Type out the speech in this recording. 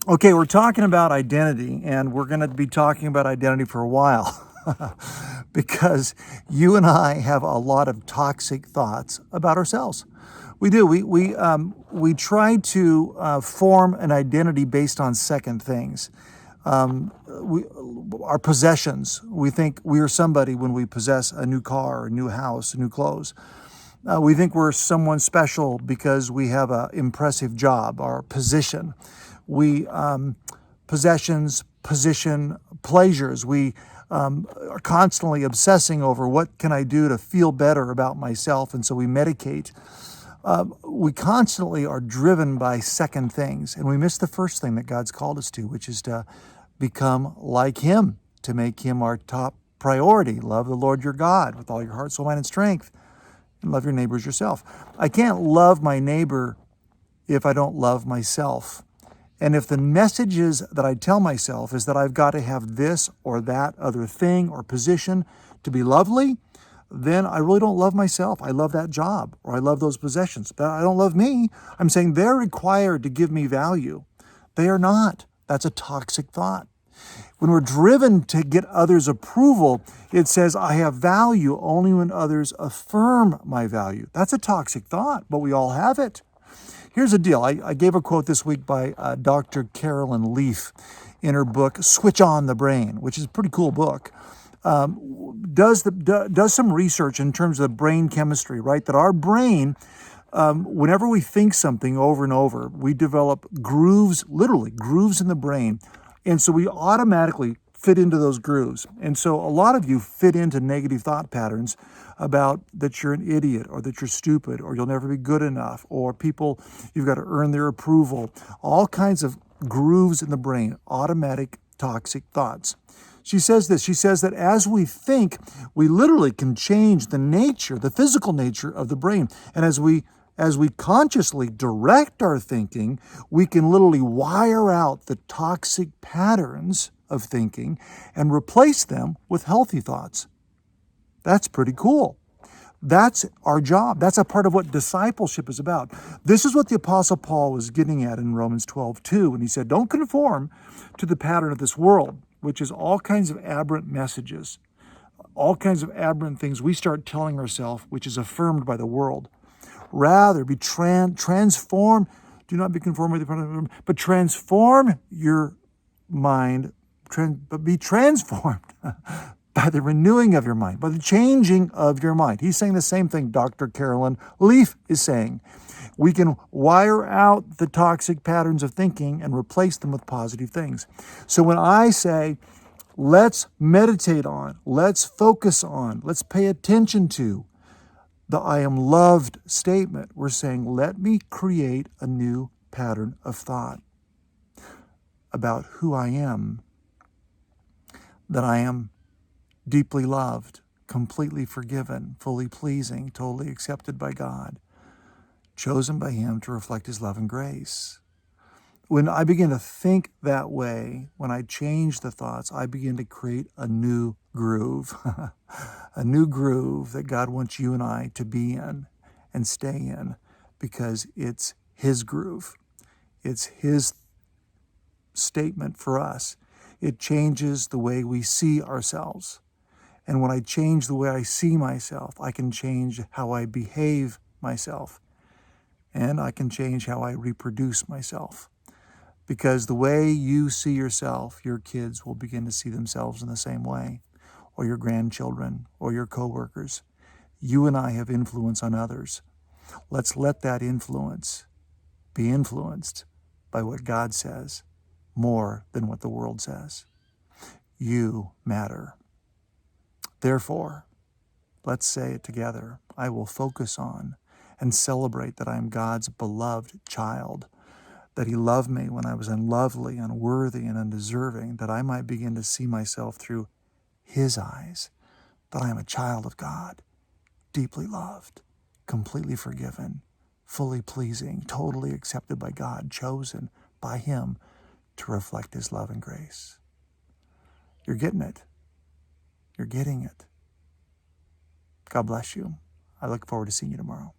Okay, we're talking about identity, and we're going to be talking about identity for a while because you and I have a lot of toxic thoughts about ourselves. We do. We try to form an identity based on second things. We, our possessions. We think we are somebody when we possess a new car, a new house, new clothes. We think we're someone special because we have an impressive job, our position. We possessions, position, pleasures. We are constantly obsessing over what can I do to feel better about myself, and so we medicate. We constantly are driven by second things, and we miss the first thing that God's called us to, which is to become like Him, to make Him our top priority. Love the Lord your God with all your heart, soul, mind, and strength, and love your neighbor as yourself. I can't love my neighbor if I don't love myself. And if the messages that I tell myself is that I've got to have this or that other thing or position to be lovely, then I really don't love myself. I love that job or I love those possessions, but I don't love me. I'm saying they're required to give me value. They are not. That's a toxic thought. When we're driven to get others' approval, it says, I have value only when others affirm my value. That's a toxic thought, but we all have it. Here's the deal. I gave a quote this week by Dr. Carolyn Leaf in her book, Switch on the Brain, which is a pretty cool book. Does some research in terms of brain chemistry, right? That our brain, whenever we think something over and over, we develop grooves, literally grooves in the brain. And so we automatically fit into those grooves. And so a lot of you fit into negative thought patterns about that you're an idiot or that you're stupid or you'll never be good enough or people, you've got to earn their approval. All kinds of grooves in the brain, automatic toxic thoughts. She says this, she says that as we think, we literally can change the nature, the physical nature of the brain. And as we consciously direct our thinking, we can literally wire out the toxic patterns of thinking and replace them with healthy thoughts. That's pretty cool. That's our job. That's a part of what discipleship is about. This is what the Apostle Paul was getting at in Romans 12:2, when he said, don't conform to the pattern of this world, which is all kinds of aberrant messages, all kinds of aberrant things we start telling ourselves, which is affirmed by the world. Rather, be transformed. Do not be conformed with the pattern, but transform your mind, but be transformed by the renewing of your mind, by the changing of your mind. He's saying the same thing Dr. Carolyn Leaf is saying. We can wire out the toxic patterns of thinking and replace them with positive things. So when I say, let's meditate on, let's focus on, let's pay attention to the I am loved statement, we're saying, let me create a new pattern of thought about who I am, that I am deeply loved, completely forgiven, fully pleasing, totally accepted by God, chosen by Him to reflect His love and grace. When I begin to think that way, when I change the thoughts, I begin to create a new groove, a new groove that God wants you and I to be in and stay in, because it's His groove. It's His statement for us. It changes the way we see ourselves. And when I change the way I see myself, I can change how I behave myself. And I can change how I reproduce myself. Because the way you see yourself, your kids will begin to see themselves in the same way, or your grandchildren, or your coworkers. You and I have influence on others. Let's let that influence be influenced by what God says more than what the world says. You matter. Therefore, let's say it together. I will focus on and celebrate that I am God's beloved child, that He loved me when I was unlovely, unworthy, and undeserving, that I might begin to see myself through His eyes, that I am a child of God, deeply loved, completely forgiven, fully pleasing, totally accepted by God, chosen by Him to reflect His love and grace. You're getting it. You're getting it. God bless you. I look forward to seeing you tomorrow.